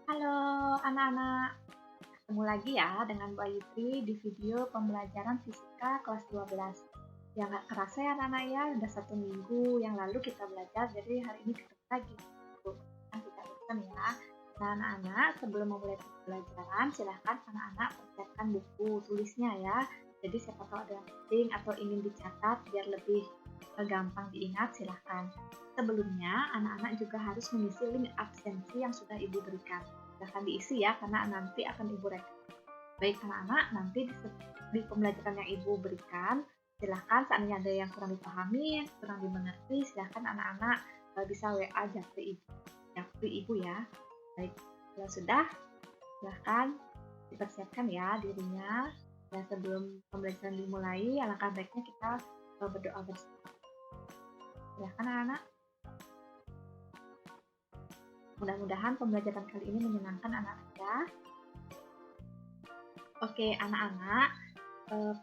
Halo anak-anak, ketemu lagi ya dengan Mbak Yutri di video pembelajaran fisika kelas 12. Ya nggak kerasa ya anak-anak ya, udah 1 minggu yang lalu kita belajar, jadi hari ini ketemu lagi. Tuh, kan kita bosan ya. Nah anak-anak, sebelum memulai pembelajaran, silahkan anak-anak persiapkan buku tulisnya ya. Jadi siapa tahu ada yang penting atau ingin dicatat biar lebih gampang diingat, silahkan. Sebelumnya, anak-anak juga harus mengisi link absensi yang sudah Ibu berikan. Silahkan diisi ya, karena nanti akan Ibu rekam. Baik anak-anak, nanti di pembelajaran yang Ibu berikan, silahkan seandainya ada yang kurang dipahami, kurang dimengerti, silahkan anak-anak bisa WA Japri Ibu ya. Baik, kalau sudah, silahkan dipersiapkan ya dirinya. Dan sebelum pembelajaran dimulai, alangkah baiknya kita berdoa bersama. Silahkan anak-anak. Mudah-mudahan pembelajaran kali ini menyenangkan anak-anak ya. Oke anak-anak,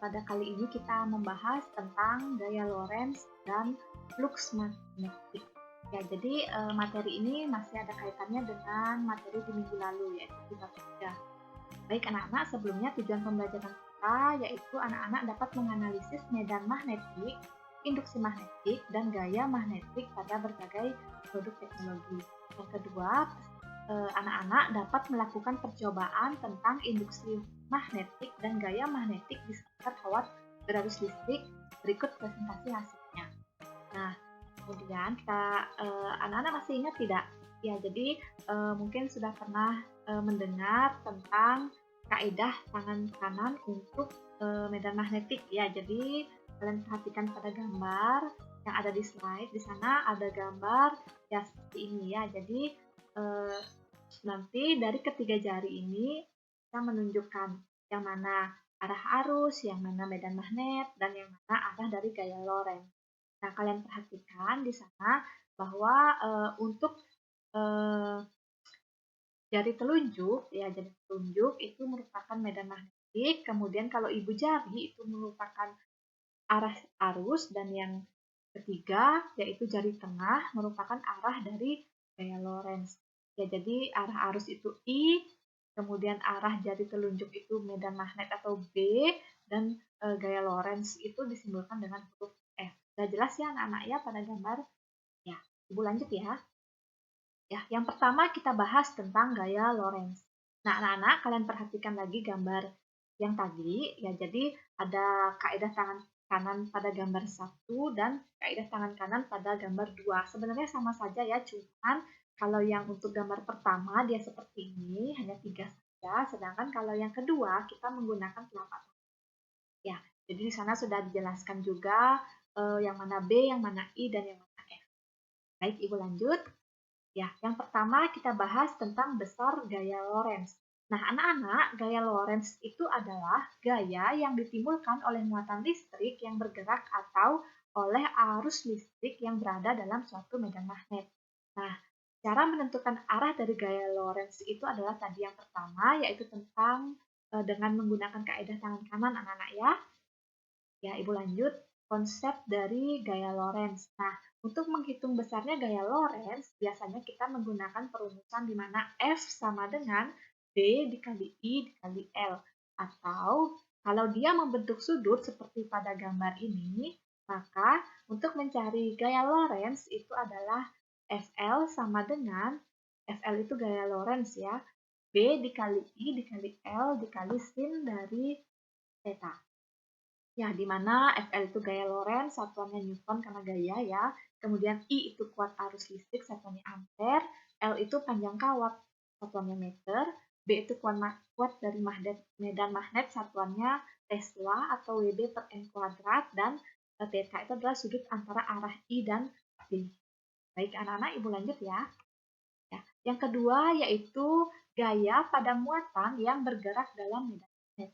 pada kali ini kita membahas tentang gaya Lorentz dan flux magnetik. Ya, jadi materi ini masih ada kaitannya dengan materi di minggu lalu, yaitu di bab 3. Baik anak-anak, sebelumnya tujuan pembelajaran kita yaitu anak-anak dapat menganalisis medan magnetik, induksi magnetik, dan gaya magnetik pada berbagai produk teknologi. Yang kedua, anak-anak dapat melakukan percobaan tentang induksi magnetik dan gaya magnetik di sekitar kawat berarus listrik. Berikut presentasi hasilnya. Nah, kemudian kita anak-anak masih ingat tidak? Ya, jadi mungkin sudah pernah mendengar tentang kaidah tangan kanan untuk medan magnetik ya. Jadi kalian perhatikan pada gambar yang ada di slide. Di sana ada gambar ya seperti ini ya. Jadi nanti dari ketiga jari ini kita menunjukkan yang mana arah arus, yang mana medan magnet, dan yang mana arah dari gaya Lorentz. Nah, kalian perhatikan di sana bahwa untuk jari telunjuk, ya jari telunjuk itu merupakan medan magnetik, kemudian kalau ibu jari itu merupakan arah arus, dan yang ketiga yaitu jari tengah merupakan arah dari gaya Lorentz. Ya, jadi arah arus itu I, kemudian arah jari telunjuk itu medan magnet atau B, dan gaya Lorentz itu disimbolkan dengan huruf F. Sudah jelas ya anak-anak ya pada gambar? Ya, Ibu lanjut ya. Ya, yang pertama kita bahas tentang gaya Lorentz. Nah, anak-anak kalian perhatikan lagi gambar yang tadi, ya jadi ada kaidah tangan kanan pada gambar 1 dan kaidah tangan kanan pada gambar 2. Sebenarnya sama saja ya, cuman kalau yang untuk gambar pertama dia seperti ini, hanya 3 saja, sedangkan kalau yang kedua kita menggunakan telapak tangan. Ya, jadi di sana sudah dijelaskan juga yang mana B, yang mana I, dan yang mana F. Baik, Ibu lanjut. Ya, yang pertama kita bahas tentang besar gaya Lorentz. Nah, anak-anak, gaya Lorentz itu adalah gaya yang ditimbulkan oleh muatan listrik yang bergerak atau oleh arus listrik yang berada dalam suatu medan magnet. Nah, cara menentukan arah dari gaya Lorentz itu adalah tadi yang pertama, yaitu tentang dengan menggunakan kaidah tangan kanan, anak-anak ya. Ya, Ibu lanjut. Konsep dari gaya Lorentz. Nah, untuk menghitung besarnya gaya Lorentz, biasanya kita menggunakan perumusan di mana F sama dengan B dikali I dikali L. Atau kalau dia membentuk sudut seperti pada gambar ini, maka untuk mencari gaya Lorentz itu adalah FL sama dengan, FL itu gaya Lorentz ya, B dikali I dikali L dikali sin dari theta. Ya, di mana FL itu gaya Lorentz, satuannya Newton karena gaya ya. Kemudian I itu kuat arus listrik, satuannya ampere. L itu panjang kawat, satuannya meter. B itu kuat dari medan magnet, satuannya Tesla atau WB per N kuadrat. Dan theta itu adalah sudut antara arah I dan B. Baik anak-anak, Ibu lanjut ya. Ya. Yang kedua yaitu gaya pada muatan yang bergerak dalam medan magnet.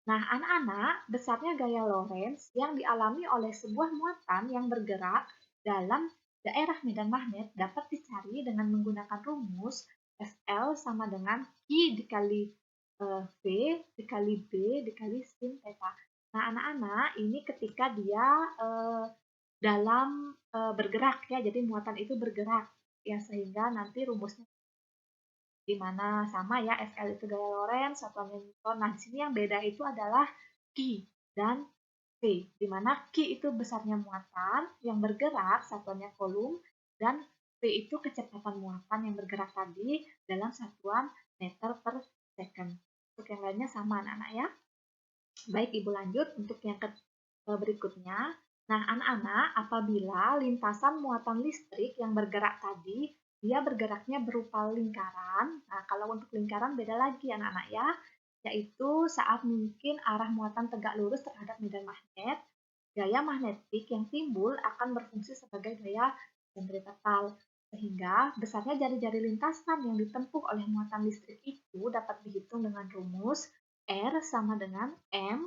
Nah, anak-anak, besarnya gaya Lorentz yang dialami oleh sebuah muatan yang bergerak dalam daerah medan magnet dapat dicari dengan menggunakan rumus Fl sama dengan I dikali V dikali B dikali sin theta. Nah, anak-anak, ini ketika dia dalam bergerak ya, jadi muatan itu bergerak ya, sehingga nanti rumusnya di mana sama ya, FL itu gaya Lorentz, satuannya Newton. Nah, di sini yang beda itu adalah Q dan V, di mana Q itu besarnya muatan yang bergerak, satuannya kolom, dan V itu kecepatan muatan yang bergerak tadi dalam satuan meter per second. Untuk yang lainnya sama anak-anak ya. Baik, Ibu lanjut untuk yang berikutnya. Nah, anak-anak, apabila lintasan muatan listrik yang bergerak tadi, dia bergeraknya berupa lingkaran. Nah, kalau untuk lingkaran beda lagi anak-anak ya, yaitu saat mungkin arah muatan tegak lurus terhadap medan magnet, gaya magnetik yang timbul akan berfungsi sebagai gaya sentripetal. Sehingga besarnya jari-jari lintasan yang ditempuh oleh muatan listrik itu dapat dihitung dengan rumus R sama dengan M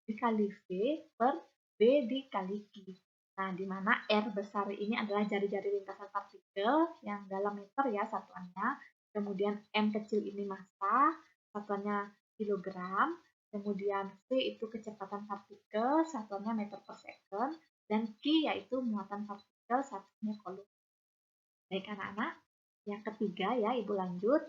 dikali V per B dikali Q. Nah, di mana R besar ini adalah jari-jari lintasan partikel yang dalam meter ya satuannya. Kemudian M kecil ini massa, satuannya kilogram. Kemudian V itu kecepatan partikel, satuannya meter per second. Dan Q yaitu muatan partikel, satuannya kolom. Baik anak-anak, yang ketiga ya Ibu lanjut.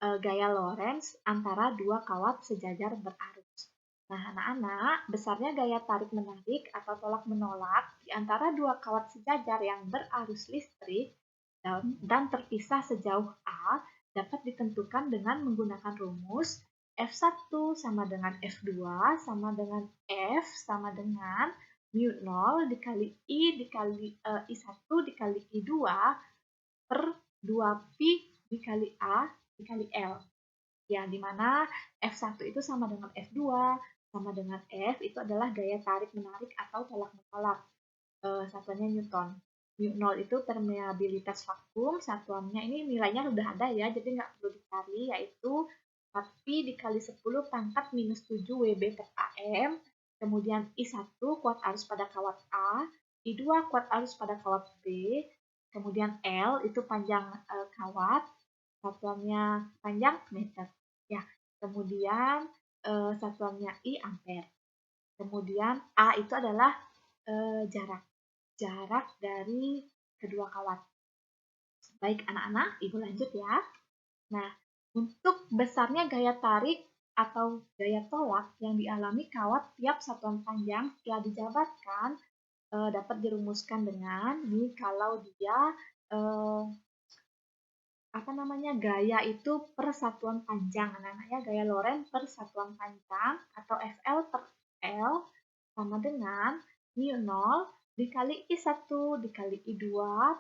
Gaya Lorentz antara dua kawat sejajar berarus. Nah, anak-anak, besarnya gaya tarik-menarik atau tolak-menolak di antara dua kawat sejajar yang berarus listrik dan terpisah sejauh A dapat ditentukan dengan menggunakan rumus F1 sama dengan F2 sama dengan F sama dengan mu0 dikali I dikali I1 dikali I2 per 2pi dikali A dikali L. Ya, di mana F1 itu sama dengan F2, sama dengan F, itu adalah gaya tarik-menarik atau tolak-menolak. Satuannya Newton. mu0 itu permeabilitas vakum, satuannya ini nilainya sudah ada ya, jadi nggak perlu dicari, yaitu 4pi dikali 10 pangkat minus 7 Wb per AM, kemudian I1 kuat arus pada kawat A, I2 kuat arus pada kawat B, kemudian L itu panjang kawat, satuannya panjang meter. Ya, kemudian satuannya I ampere. Kemudian A itu adalah jarak dari kedua kawat. Baik anak-anak, Ibu lanjut ya. Nah, untuk besarnya gaya tarik atau gaya tolak yang dialami kawat tiap satuan panjang setelah dijabatkan dapat dirumuskan dengan nih kalau dia gaya itu per satuan panjang. Namanya gaya Lorentz per satuan panjang atau FL per L sama dengan mu0 dikali I1 dikali I2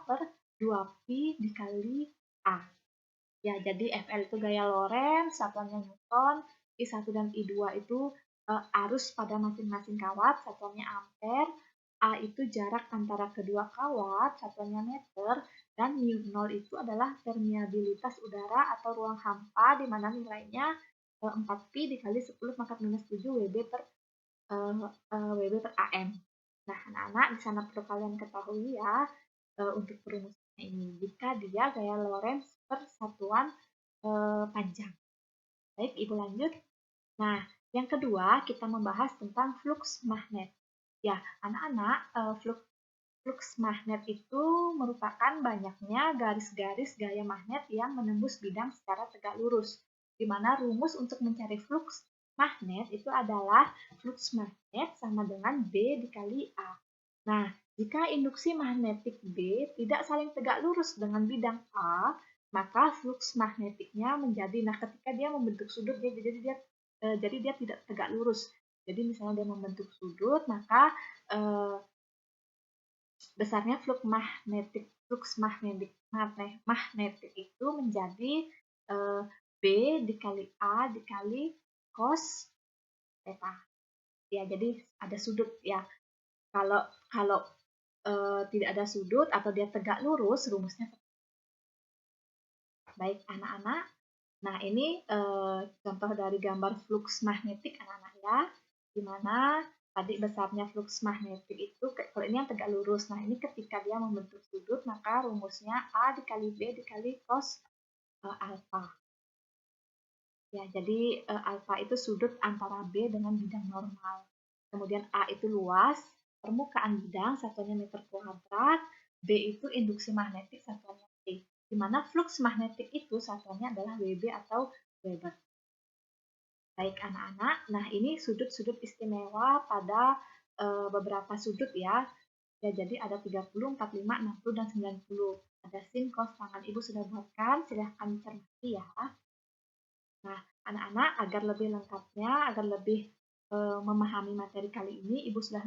per 2pi dikali A. Ya, jadi FL itu gaya Lorentz, satuannya Newton, I1 dan I2 itu arus pada masing-masing kawat, satuannya ampere, A itu jarak antara kedua kawat, satuannya meter, dan mu0 itu adalah permeabilitas udara atau ruang hampa, di mana nilainya 4pi dikali 10 pangkat minus 7 Wb per AM. Nah, anak-anak di sana perlu kalian ketahui ya, untuk perumusannya ini, jika dia gaya Lorentz per satuan panjang. Baik, Ibu lanjut. Nah, yang kedua kita membahas tentang flux magnet. Ya, anak-anak, flux magnet itu merupakan banyaknya garis-garis gaya magnet yang menembus bidang secara tegak lurus, di mana rumus untuk mencari flux magnet itu adalah flux magnet sama dengan B dikali A. Nah, jika induksi magnetik B tidak saling tegak lurus dengan bidang A, maka flux magnetiknya menjadi, nah ketika dia membentuk sudut, jadi dia tidak tegak lurus. Jadi misalnya dia membentuk sudut, maka besarnya magnetik itu menjadi B dikali A dikali cos theta. Ya, jadi ada sudut ya. Kalau tidak ada sudut atau dia tegak lurus, rumusnya. Baik anak-anak. Nah, ini contoh dari gambar flux magnetik anak-anak ya. Di mana tadi besarnya flux magnetik itu, kalau ini yang tegak lurus. Nah, ini ketika dia membentuk sudut, maka rumusnya A dikali B dikali cos alfa. Ya, jadi alfa itu sudut antara B dengan bidang normal. Kemudian A itu luas, permukaan bidang, satuannya meter kuadrat. B itu induksi magnetik, satuannya T. di mana flux magnetik itu satuannya adalah Wb atau Weber. Baik anak-anak, nah ini sudut-sudut istimewa pada beberapa sudut ya. Ya, jadi ada 30, 45, 60, dan 90. Ada sin, cos, tangan Ibu sudah buatkan, silahkan dicermati ya. Nah, anak-anak agar lebih lengkapnya, agar lebih memahami materi kali ini, Ibu sudah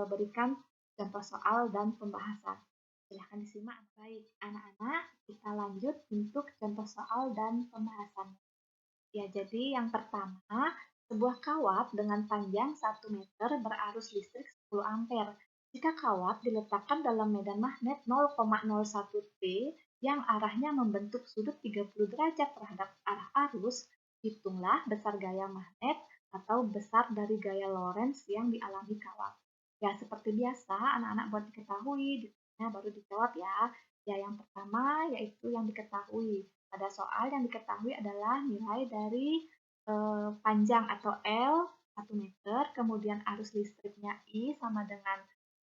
berikan contoh soal dan pembahasan. Silahkan disimak. Baik, anak-anak, kita lanjut untuk contoh soal dan pembahasan. Ya, jadi yang pertama, sebuah kawat dengan panjang 1 meter berarus listrik 10 ampere. Jika kawat diletakkan dalam medan magnet 0,01 T yang arahnya membentuk sudut 30 derajat terhadap arah arus, hitunglah besar gaya magnet atau besar dari gaya Lorentz yang dialami kawat. Ya, seperti biasa, anak-anak buat diketahui, ditanya baru dijawab ya. Ya, yang pertama yaitu yang diketahui. Pada soal yang diketahui adalah nilai dari panjang atau L 1 meter, kemudian arus listriknya I sama dengan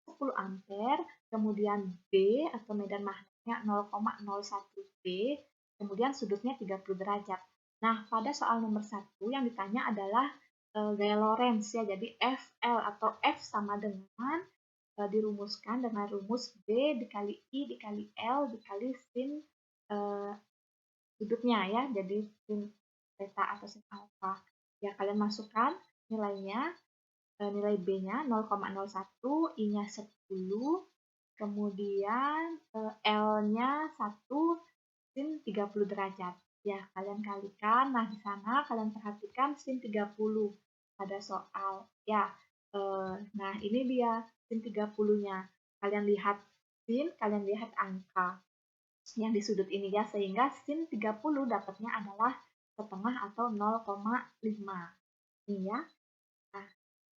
10 ampere, kemudian B atau medan magnetnya 0,01 T, kemudian sudutnya 30 derajat. Nah, pada soal nomor 1 yang ditanya adalah gaya Lorentz ya, jadi FL atau F sama dengan dirumuskan dengan rumus B dikali I dikali L dikali sin sudutnya ya, jadi sin theta atau sin alpha. Ya, kalian masukkan nilainya, nilai B-nya 0,01, I-nya 10, kemudian L-nya 1, sin 30 derajat. Ya, kalian kalikan. Nah, di sana kalian perhatikan sin 30 pada soal. Ya, nah ini dia sin 30-nya. Kalian lihat sin, kalian lihat angka yang di sudut ini ya, sehingga sin 30 dapatnya adalah setengah atau 0,5. Ini ya. Nah,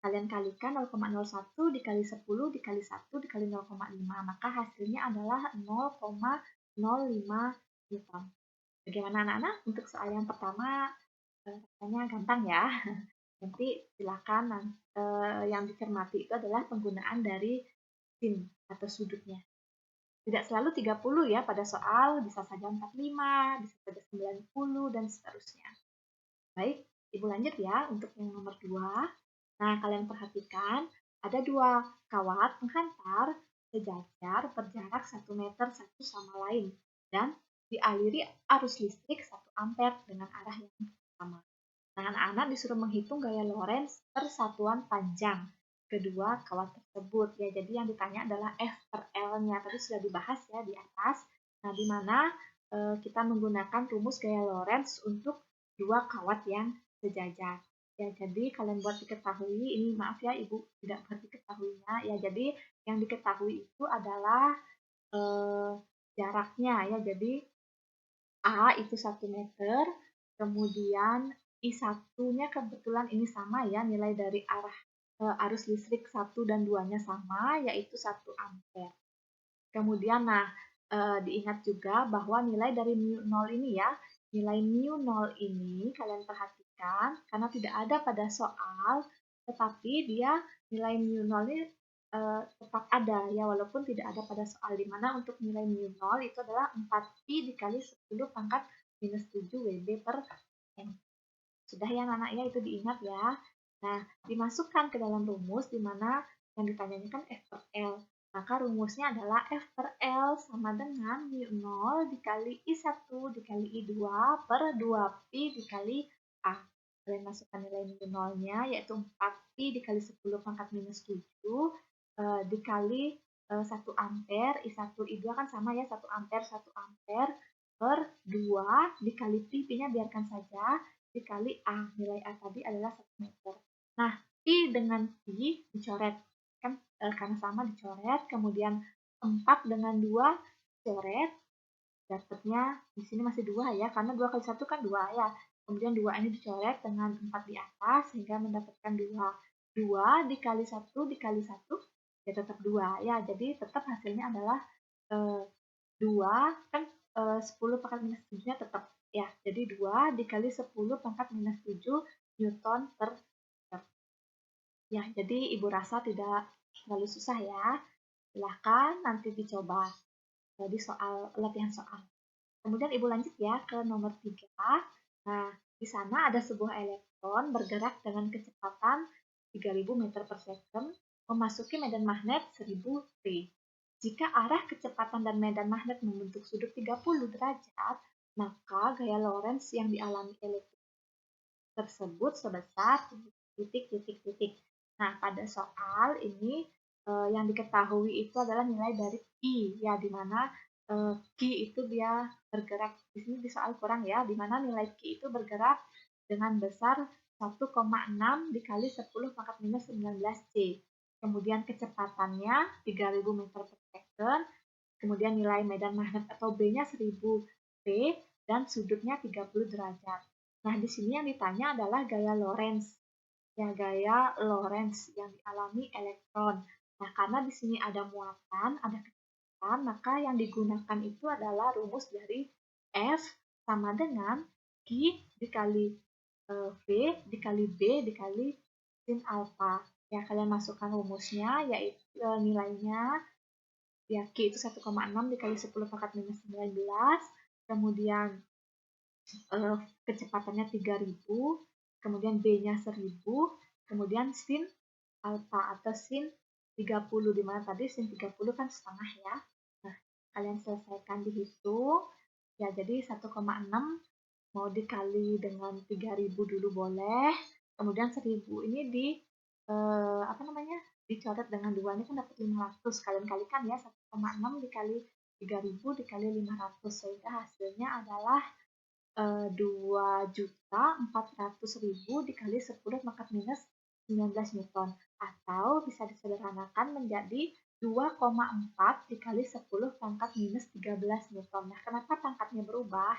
kalian kalikan 0,01 dikali 10 dikali 1 dikali 0,5, maka hasilnya adalah 0,05 Newton. Bagaimana anak-anak? Untuk soal yang pertama, rasanya gampang ya. Nanti silakan yang dicermati itu adalah penggunaan dari sin atau sudutnya. Tidak selalu 30 ya pada soal, bisa saja 45, bisa saja 90, dan seterusnya. Baik, Ibu lanjut ya untuk yang nomor 2. Nah, kalian perhatikan, ada dua kawat penghantar sejajar berjarak 1 meter satu sama lain, dan dialiri arus listrik 1 ampere dengan arah yang sama. Nah, anak-anak disuruh menghitung gaya Lorentz per satuan panjang kedua kawat tersebut. Ya, jadi yang ditanya adalah F per L-nya. Tadi sudah dibahas ya di atas. Nah, di mana kita menggunakan rumus gaya Lorentz untuk dua kawat yang sejajar. Ya, jadi kalian buat diketahui, ini maaf ya Ibu tidak buat diketahuinya. Ya, jadi yang diketahui itu adalah jaraknya ya. Jadi A itu 1 meter, kemudian I1-nya kebetulan ini sama ya, nilai dari arah arus listrik 1 dan 2-nya sama, yaitu 1 ampere. Kemudian, nah, diingat juga bahwa nilai dari mu0 ini ya, nilai mu0 ini kalian perhatikan, karena tidak ada pada soal, tetapi dia nilai mu0 ini tetap ada ya, walaupun tidak ada pada soal, di mana untuk nilai mu0 itu adalah 4pi dikali 10 pangkat minus 7 Wb per m. Sudah ya anak-anaknya, itu diingat ya. Nah, dimasukkan ke dalam rumus di mana yang ditanyakan kan F per L. Maka rumusnya adalah F per L sama dengan mu0 dikali I1 dikali I2 per 2pi dikali A. Kalian masukkan nilai mu0-nya, yaitu 4pi dikali 10 pangkat minus 7 dikali 1 ampere, I1, I2 kan sama ya, 1 ampere, 1 ampere per 2 dikali pi-nya biarkan saja, dikali A. Nilai A tadi adalah 1 meter. Nah, pi dengan pi dicoret. Kan karena sama dicoret, kemudian 4 dengan 2 coret, dapatnya di sini masih 2 ya, karena 2 kali 1 kan 2 ya. Kemudian 2 ini dicoret dengan 4 di atas, sehingga mendapatkan 2. 2 dikali 1 dikali 1, ya tetap 2 ya. Jadi tetap hasilnya adalah 2, kan 10 pangkat minus 7-nya tetap ya. Jadi 2 dikali 10 pangkat minus 7 Newton per meter. Ya, jadi Ibu rasa tidak terlalu susah ya. Silahkan nanti dicoba di soal latihan soal. Kemudian Ibu lanjut ya ke nomor 3. Nah, di sana ada sebuah elektron bergerak dengan kecepatan 3000 meter per second memasuki medan magnet 1000 T. Jika arah kecepatan dan medan magnet membentuk sudut 30 derajat, maka gaya Lorentz yang dialami elektron tersebut sebesar titik titik titik. Nah, pada soal ini yang diketahui itu adalah nilai dari Q, ya, di mana Q itu dia bergerak, di sini di soal kurang ya, di mana nilai Q itu bergerak dengan besar 1,6 dikali 10 pangkat minus 19 C. Kemudian kecepatannya 3000 meter per second, kemudian nilai medan magnet atau B-nya 1000 P, dan sudutnya 30 derajat. Nah, di sini yang ditanya adalah gaya Lorentz. Ya, gaya Lorentz yang dialami elektron. Nah, karena di sini ada muatan, ada kecepatan, maka yang digunakan itu adalah rumus dari F sama dengan Q dikali V dikali B dikali sin alfa. Ya, kalian masukkan rumusnya, yaitu nilainya ya Q itu 1,6 dikali 10 pangkat minus 19, kemudian kecepatannya 3000, kemudian B-nya 1000, kemudian sin alfa atau sin 30, di mana tadi sin 30 kan setengah ya. Nah, kalian selesaikan dihitung. Ya, jadi 1,6 mau dikali dengan 3000 dulu boleh. Kemudian 1000 ini dicoret dengan 2, ini kan dapat 500. Kalian kalikan ya, 1,6 dikali 3000 dikali 500, sehingga hasilnya adalah 2.400.000 dikali 10 pangkat minus 19 Newton, atau bisa disederhanakan menjadi 2,4 dikali 10 pangkat minus 13 Newton. Nah, kenapa pangkatnya berubah?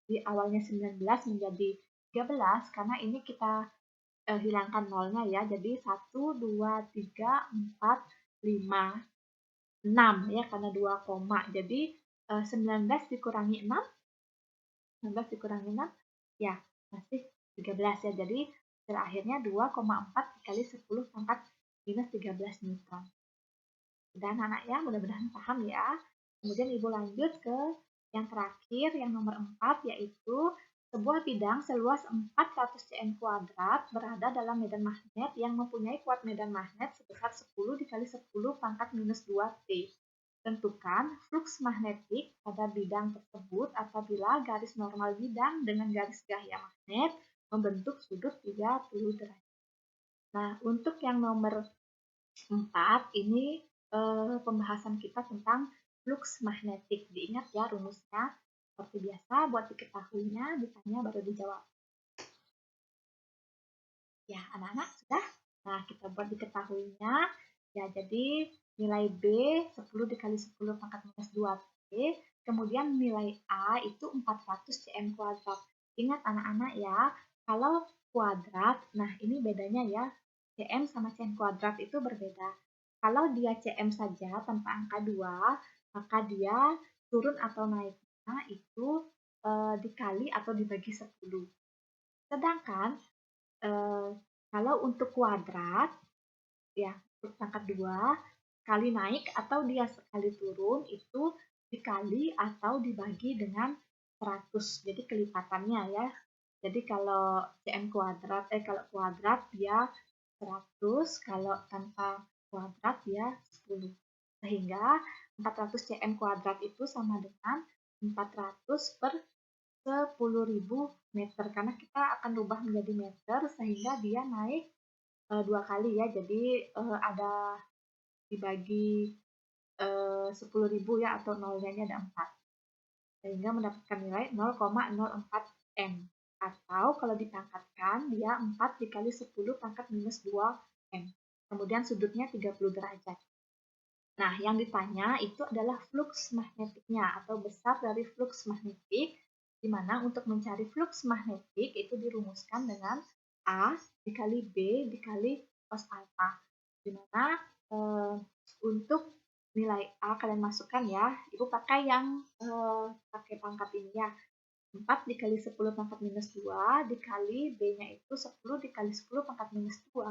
Di awalnya 19 menjadi 13, karena ini kita hilangkan nolnya ya, jadi 1, 2, 3, 4, 5, 6 ya, karena 2 koma. Jadi 19 dikurangi 6, 19 dikurangi 6, ya masih 13 ya. Jadi hasil akhirnya 2,4 dikali 10 pangkat minus 13 Newton. Udah anak-anak ya, mudah-mudahan paham ya. Kemudian Ibu lanjut ke yang terakhir, yang nomor 4, yaitu sebuah bidang seluas 400 cm kuadrat berada dalam medan magnet yang mempunyai kuat medan magnet sebesar 10 dikali 10 pangkat minus 2 T. Tentukan flux magnetik pada bidang tersebut apabila garis normal bidang dengan garis gaya magnet membentuk sudut 30 derajat. Nah, untuk yang nomor 4 ini pembahasan kita tentang flux magnetik. Diingat ya rumusnya. Seperti biasa, buat diketahuinya, ditanya baru dijawab. Ya, anak-anak sudah? Nah, kita buat diketahuinya. Ya, jadi nilai B 10 dikali 10 pangkat minus 2P, kemudian nilai A itu 400 cm kuadrat. Ingat anak-anak ya, kalau kuadrat, nah ini bedanya ya, cm sama cm kuadrat itu berbeda. Kalau dia cm saja tanpa angka 2, maka dia turun atau naiknya itu dikali atau dibagi 10. Sedangkan kalau untuk kuadrat, ya, untuk pangkat 2, kali naik atau dia sekali turun itu dikali atau dibagi dengan 100. Jadi kelipatannya ya. Jadi kalau kalau kuadrat dia 100, kalau tanpa kuadrat dia 10. Sehingga 400 cm kuadrat itu sama dengan 400 per 10.000 meter, karena kita akan rubah menjadi meter sehingga dia naik 2 kali ya, jadi ada dibagi 10.000 ya, atau nolnya ini ada 4, sehingga mendapatkan nilai 0,04 M, atau kalau dipangkatkan dia 4 dikali 10 pangkat minus 2 M, kemudian sudutnya 30 derajat. Nah, yang ditanya itu adalah flux magnetiknya atau besar dari flux magnetik, di mana untuk mencari flux magnetik itu dirumuskan dengan A dikali B dikali cos alpha. Di mana untuk nilai A kalian masukkan ya, Ibu pakai yang pakai pangkat ini ya. 4 dikali 10 pangkat minus 2 dikali B-nya itu 10 dikali 10 pangkat minus 2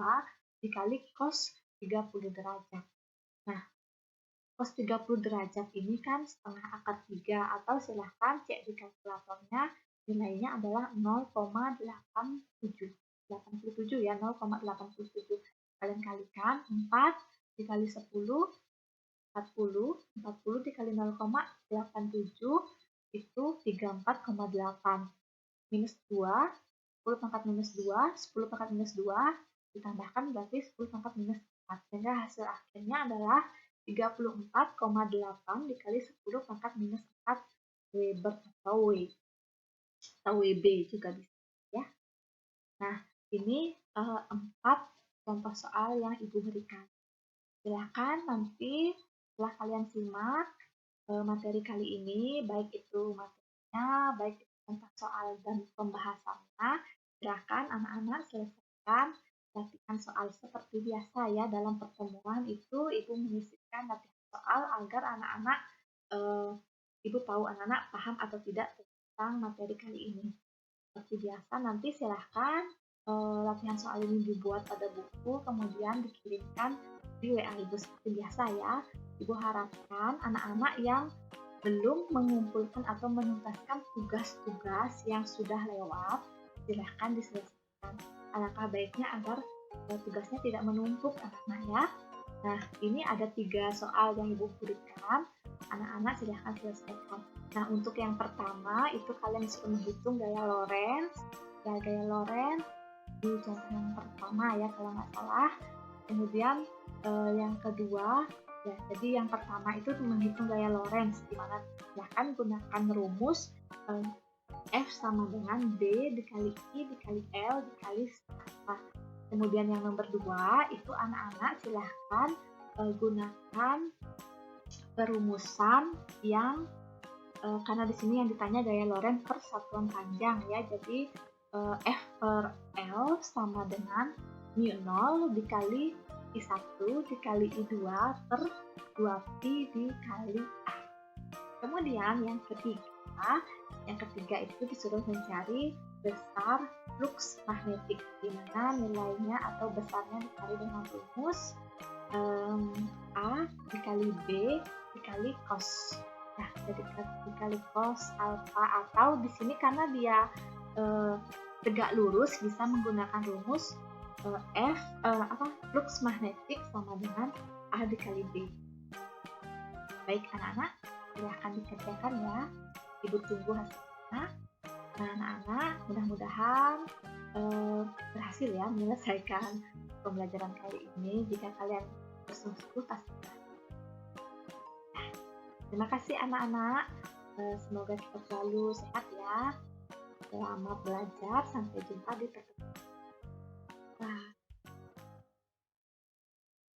dikali cos 30 derajat. Nah, Cos 30 derajat ini kan setengah akar 3, atau silahkan cek di kalkulatornya, nilainya adalah 0,87. 87 ya, 0,87. Kalian kalikan 4 dikali 10, 40. 40 dikali 0,87 itu 34,8. Minus 2, 10 pangkat minus 2, 10 pangkat minus 2, ditambahkan berarti 10 pangkat minus 4. Sehingga hasil akhirnya adalah 34,8 dikali 10 pangkat minus 4 Weber atau WB juga bisa ya. Nah, ini 4 contoh soal yang Ibu berikan. Silakan nanti setelah kalian simak materi kali ini, baik itu materinya, baik itu contoh soal dan pembahasannya, silakan anak-anak selesaikan latihan soal seperti biasa ya. Dalam pertemuan itu Ibu menyisipkan latihan soal agar anak-anak Ibu tahu anak-anak paham atau tidak tentang materi kali ini. Seperti biasa, nanti silahkan latihan soal ini dibuat pada buku, kemudian dikirimkan di WA Ibu seperti biasa ya. Ibu harapkan anak-anak yang belum mengumpulkan atau menuntaskan tugas-tugas yang sudah lewat, silahkan diselesaikan. Alangkah baiknya agar tugasnya tidak menumpuk anak-anak ya. Nah, ini ada 3 soal yang Ibu berikan. Anak-anak silahkan selesaikan. Nah, untuk yang pertama itu kalian disuruh menghitung gaya Lorentz. Ya, gaya Lorentz di contoh yang pertama ya kalau nggak salah. Kemudian yang kedua, ya, jadi yang pertama itu menghitung gaya Lorentz, di mana silahkan gunakan rumus F sama dengan B dikali I dikali L dikali apa. Kemudian yang nomor 2 itu anak-anak silahkan gunakan perumusan yang karena di sini yang ditanya gaya Lorentz per satuan panjang ya, jadi F per L sama dengan mu0 dikali I1 dikali I2 per 2pi dikali A. Kemudian yang ketiga itu disuruh mencari besar flux magnetik, di mana nilainya atau besarnya dikali dengan rumus A dikali B dikali cos. Nah, jadi dikali cos alfa, atau di sini karena dia tegak lurus bisa menggunakan rumus flux magnetik sama dengan A dikali B. Baik anak-anak, silahkan dikerjakan ya. Ibu tunggu hasilnya. Nah anak-anak, mudah-mudahan berhasil ya menyelesaikan pembelajaran kali ini. Jika kalian bersungguh-sungguh pasti berhasil. Nah, terima kasih anak-anak. Semoga kita selalu sehat ya. Selamat belajar. Sampai jumpa di pertemuan